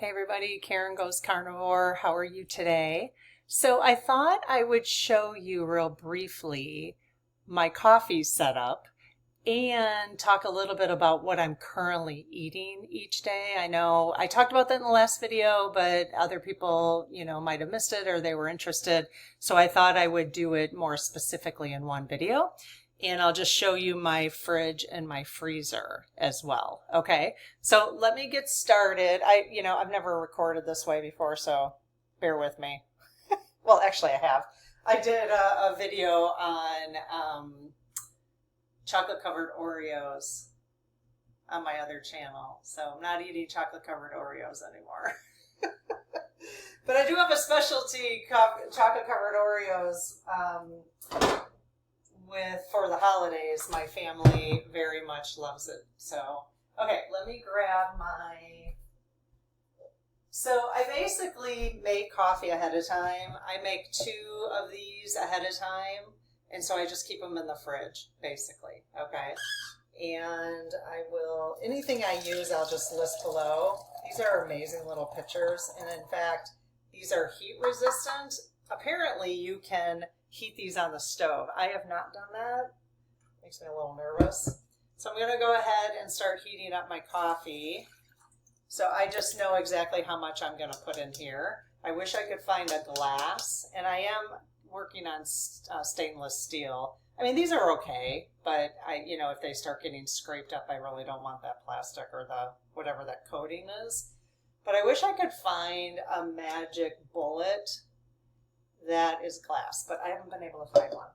Hey everybody, Karen Goes Carnivore. How are you today? So I thought I would show you real briefly my coffee setup and talk a little bit about what I'm currently eating each day. I know I talked about that in the last video, but other people, might have missed it or they were interested. So I thought I would do it more specifically in one video. And I'll just show you my fridge and my freezer as well. Okay, so let me get started. I've never recorded this way before, so bear with me. Well, actually I have. I did a video on chocolate covered Oreos on my other channel. So I'm not eating chocolate covered Oreos anymore. But I do have a specialty chocolate covered Oreos for the holidays. My family very much loves it. So, okay, let me grab so I basically make coffee ahead of time. I make 2 of these ahead of time. And so I just keep them in the fridge, basically. Okay. And anything I use, I'll just list below. These are amazing little pitchers. And in fact, these are heat resistant. Apparently you can heat these on the stove. I have not done that. Makes me a little nervous. So I'm going to go ahead and start heating up my coffee. So I just know exactly how much I'm going to put in here. I wish I could find a glass, and I am working on stainless steel. I mean, these are okay, but if they start getting scraped up, I really don't want that plastic or whatever that coating is. But I wish I could find a magic bullet that is glass, but I haven't been able to find one.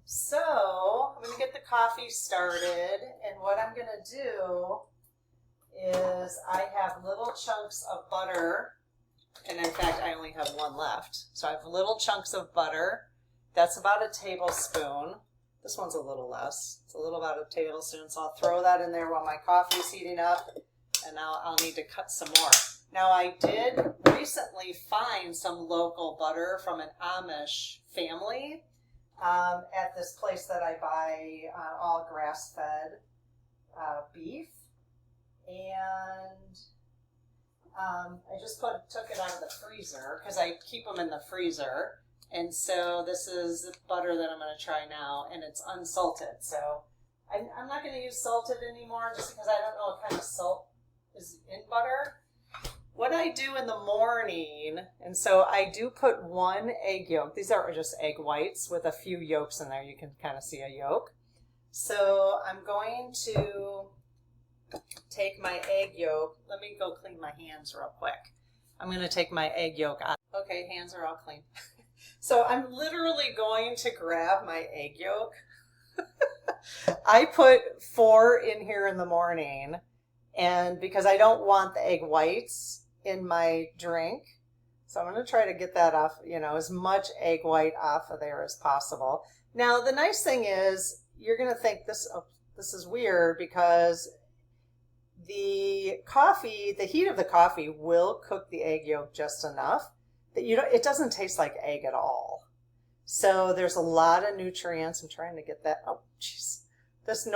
So I'm going to get the coffee started, and what I'm going to do is I have little chunks of butter, and in fact I only have one left. So I have little chunks of butter. That's about a tablespoon. This one's a little less. It's about a tablespoon, so I'll throw that in there while my coffee's heating up, and I'll need to cut some more. Now, I did recently find some local butter from an Amish family at this place that I buy all grass-fed beef. And I just took it out of the freezer because I keep them in the freezer. And so this is butter that I'm going to try now, and it's unsalted. So I'm not going to use salted anymore just because I don't know what kind of salt is in butter. What I do in the morning, and so I do put 1 egg yolk. These are just egg whites with a few yolks in there. You can kind of see a yolk. So I'm going to take my egg yolk. Let me go clean my hands real quick. I'm going to take my egg yolk out. Okay, hands are all clean. So I'm literally going to grab my egg yolk. I put 4 in here in the morning, and because I don't want the egg whites in my drink, so I'm going to try to get that off, as much egg white off of there as possible. Now, the nice thing is you're going to think this is weird because the heat of the coffee will cook the egg yolk just enough that it doesn't taste like egg at all. So there's a lot of nutrients. I'm trying to get that. Oh, jeez. This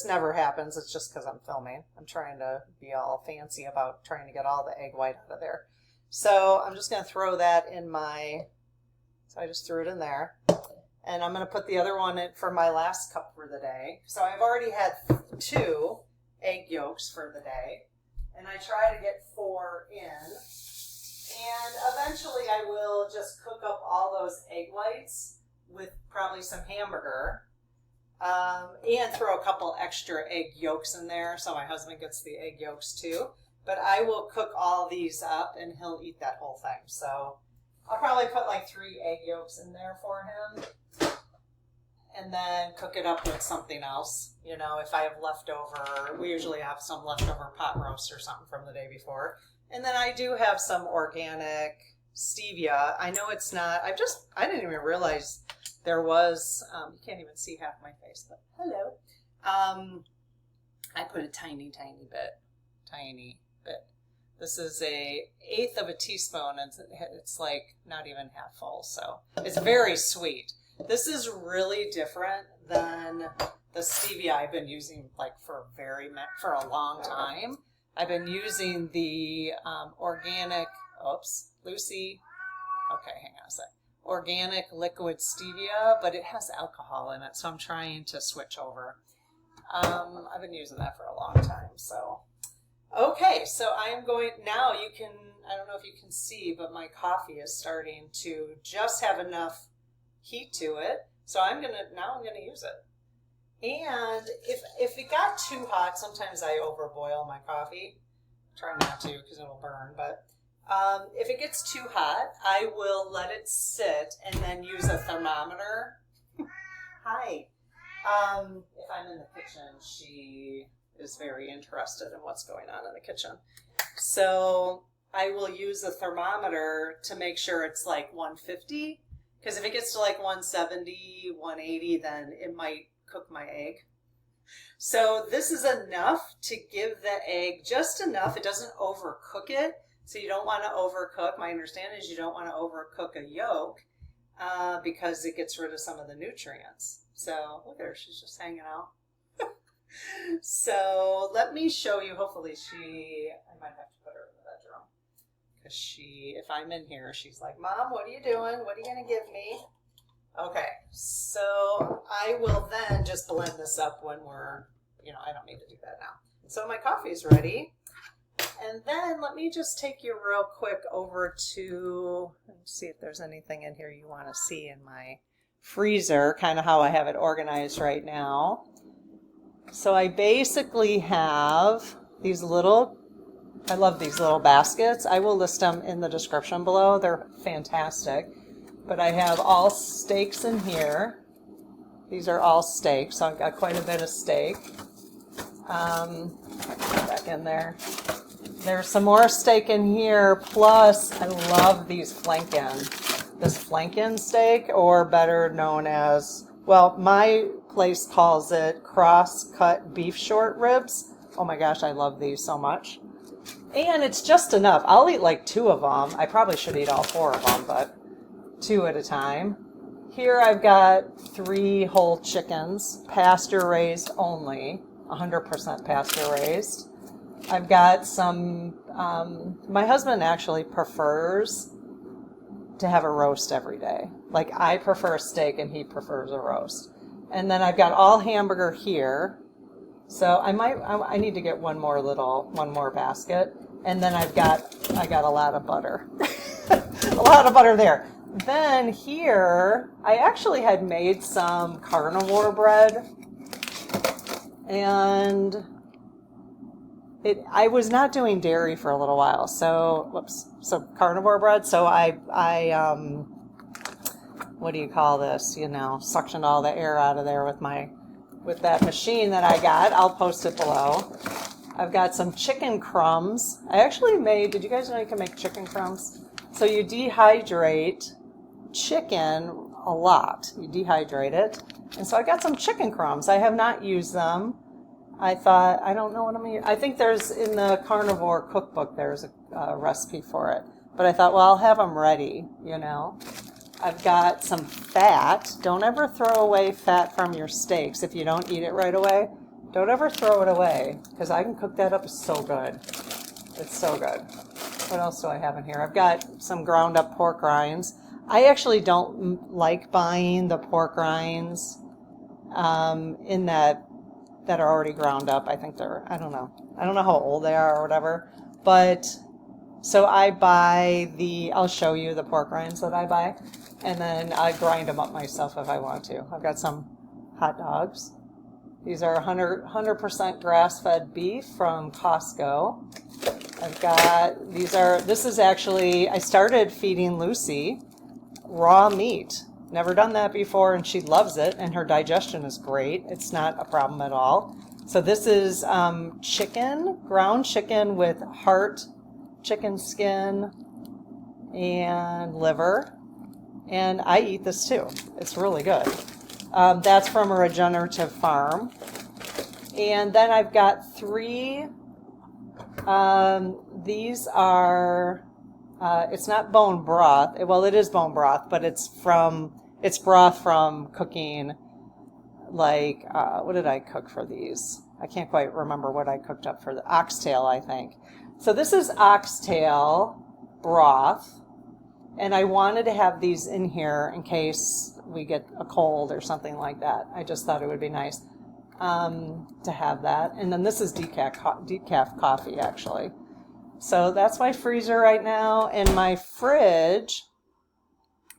never happens. It's just because I'm filming. I'm trying to be all fancy about trying to get all the egg white out of there. So I'm just going to throw that in so I just threw it in there. And I'm going to put the other one in for my last cup for the day. So I've already had 2 egg yolks for the day. And I try to get 4 in. And eventually I will just cook up all those egg whites with probably some hamburger. And throw a couple extra egg yolks in there so my husband gets the egg yolks too. But I will cook all these up and he'll eat that whole thing. So I'll probably put like 3 egg yolks in there for him and then cook it up with something else. If I have leftover, we usually have some leftover pot roast or something from the day before. And then I do have some organic stevia. I know it's not, I didn't even realize there was, you can't even see half my face, but hello. I put a tiny bit. This is a 1/8 of a teaspoon, and it's like not even half full, so it's very sweet. This is really different than the stevia I've been using like for a long time. I've been using the organic, Lucy, okay, hang on a sec. Organic liquid stevia, but it has alcohol in it, so I'm trying to switch over. I've been using that for a long time, so. Okay, so I am going, now you can, I don't know if you can see, but my coffee is starting to just have enough heat to it, so now I'm gonna use it. And if it got too hot, sometimes I overboil my coffee. Try not to because it'll burn, but if it gets too hot, I will let it sit and then use a thermometer. Hi. If I'm in the kitchen, she is very interested in what's going on in the kitchen. So I will use a thermometer to make sure it's like 150, because if it gets to like 170, 180, then it might cook my egg. So this is enough to give the egg just enough. It doesn't overcook it. So you don't want to overcook. My understanding is you don't want to overcook a yolk because it gets rid of some of the nutrients. So look at her, she's just hanging out. So let me show you, hopefully I might have to put her in the bedroom. Because if I'm in here, she's like, Mom, what are you doing? What are you going to give me? Okay, so I will then just blend this up when I don't need to do that now. So my coffee's ready. And then let me just take you real quick over to, let's see if there's anything in here you want to see in my freezer, kind of how I have it organized right now. So I basically have these I love these little baskets. I will list them in the description below. They're fantastic. But I have all steaks in here. These are all steaks, so I've got quite a bit of steak. Back in there. There's some more steak in here, plus I love these flanken. This flanken steak, or better known as, well, my place calls it cross-cut beef short ribs. Oh my gosh, I love these so much. And it's just enough. I'll eat like 2 of them. I probably should eat all 4 of them, but 2 at a time. Here I've got 3 whole chickens, pasture raised only, 100% pasture raised. I've got some, my husband actually prefers to have a roast every day. Like I prefer steak and he prefers a roast. And then I've got all hamburger here. So I need to get one more basket. And then I got a lot of butter. A lot of butter there. Then here, I actually had made some carnivore bread, and I was not doing dairy for a little while, so carnivore bread, so I what do you call this, suctioned all the air out of there with that machine that I got. I'll post it below. I've got some chicken crumbs. I actually did you guys know you can make chicken crumbs? So you dehydrate chicken a lot. You dehydrate it. And so I got some chicken crumbs. I have not used them. I thought, I don't know what I'm going to use. I think there's, in the carnivore cookbook, there's a recipe for it. But I thought, well, I'll have them ready, I've got some fat. Don't ever throw away fat from your steaks if you don't eat it right away. Don't ever throw it away, because I can cook that up. It's so good. It's so good. What else do I have in here? I've got some ground up pork rinds. I actually don't like buying the pork rinds in that are already ground up. I think I don't know how old they are or whatever. But, so I buy I'll show you the pork rinds that I buy. And then I grind them up myself if I want to. I've got some hot dogs. These are 100% grass-fed beef from Costco. I've got, this is actually, I started feeding Lucy raw meat. Never done that before, and she loves it, and her digestion is great. It's not a problem at all. So this is chicken, ground chicken with heart, chicken skin, and liver. And I eat this too. It's really good. That's from a regenerative farm. And then I've got 3, these are, it's not bone broth. Well, it is bone broth, but it's broth from cooking, like, what did I cook for these? I can't quite remember what I cooked up for the oxtail, I think. So this is oxtail broth, and I wanted to have these in here in case we get a cold or something like that. I just thought it would be nice to have that. And then this is decaf coffee, actually. So that's my freezer right now, and my fridge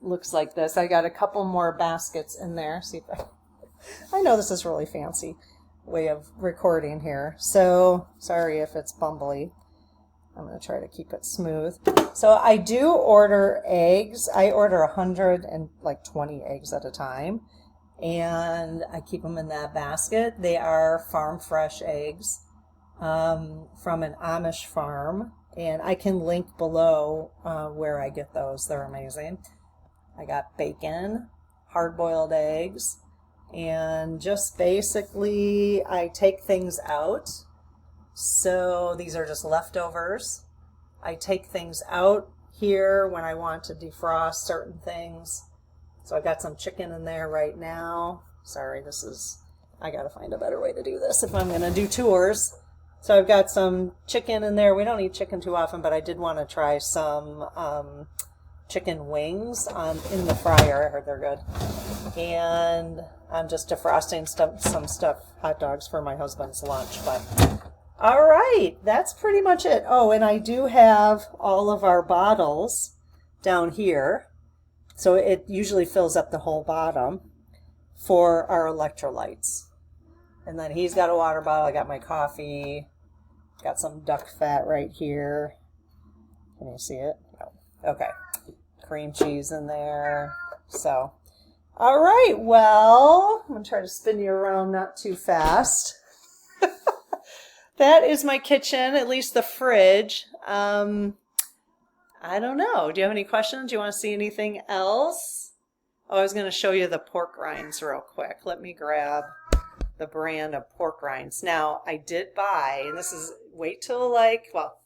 looks like this. I got a couple more baskets in there. See if I know this is really fancy way of recording here, so sorry if it's bumbly. I'm going to try to keep it smooth. So I do order eggs. I order 120 eggs at a time, and I keep them in that basket. They are farm fresh eggs from an Amish farm, and I can link below where I get those. They're amazing. I got bacon, hard-boiled eggs, and just basically I take things out. So these are just leftovers. I take things out here when I want to defrost certain things. So I've got some chicken in there right now. Sorry, I gotta find a better way to do this if I'm gonna do tours. So I've got some chicken in there. We don't eat chicken too often, but I did want to try some chicken wings in the fryer. I heard they're good. And I'm just defrosting some stuff, hot dogs for my husband's lunch. But all right, that's pretty much it. Oh, and I do have all of our bottles down here. So it usually fills up the whole bottom for our electrolytes. And then he's got a water bottle. I got my coffee. Got some duck fat right here. Can you see it? No. Okay. Cream cheese in there. So, all right. Well, I'm going to try to spin you around not too fast. That is my kitchen, at least the fridge. I don't know. Do you have any questions? Do you want to see anything else? Oh, I was going to show you the pork rinds real quick. Let me grab the brand of pork rinds. Now, I did buy, and this is, wait till well,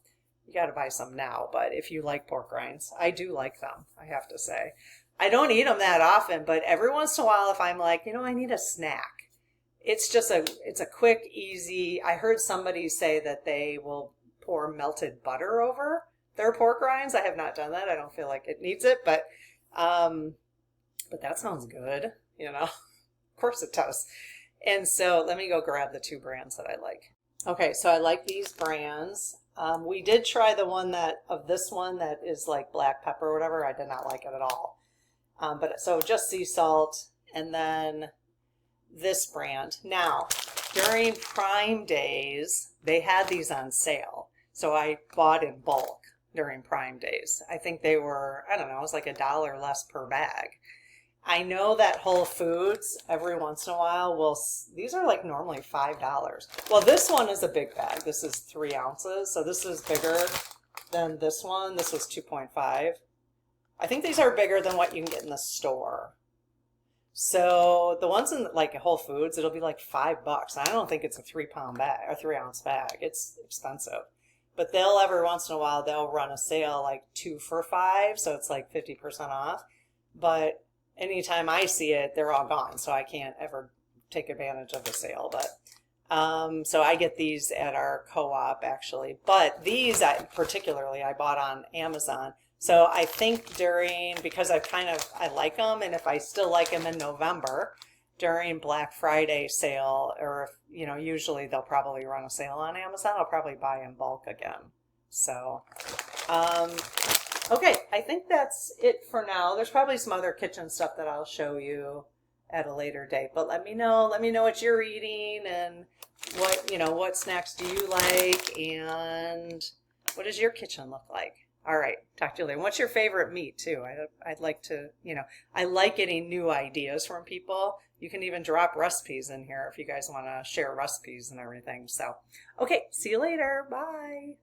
you got to buy some now, but if you like pork rinds, I do like them, I have to say. I don't eat them that often, but every once in a while, if I'm like, I need a snack, it's a quick, easy, I heard somebody say that they will pour melted butter over their pork rinds. I have not done that. I don't feel like it needs it, but that sounds good, Of course it does. And so let me go grab the two brands that I like. Okay, so I like these brands. We did try the one that is like black pepper or whatever. I did not like it at all. So just sea salt, and then this brand. Now, during Prime Days, they had these on sale. So I bought in bulk during Prime Days. I think they were, I don't know, it was like $1 less per bag. I know that Whole Foods every once in a while these are like normally $5. Well, this one is a big bag. This is 3 ounces. So this is bigger than this one. This was 2.5. I think these are bigger than what you can get in the store. So the ones in like Whole Foods, it'll be like $5. I don't think it's a 3-pound bag or 3-ounce bag. It's expensive. But every once in a while, they'll run a sale like 2 for $5. So it's like 50% off. But anytime I see it, they're all gone, so I can't ever take advantage of the sale. But so I get these at our co-op, actually. But these, I bought on Amazon. So I think because I like them, and if I still like them in November, during Black Friday sale, or usually they'll probably run a sale on Amazon, I'll probably buy in bulk again. So, okay, I think that's it for now. There's probably some other kitchen stuff that I'll show you at a later date, but let me know what you're eating, and what snacks do you like, and what does your kitchen look like? All right, talk to you later. What's your favorite meat too? I'd like to, I like getting new ideas from people. You can even drop recipes in here if you guys want to share recipes and everything. So, okay, see you later. Bye.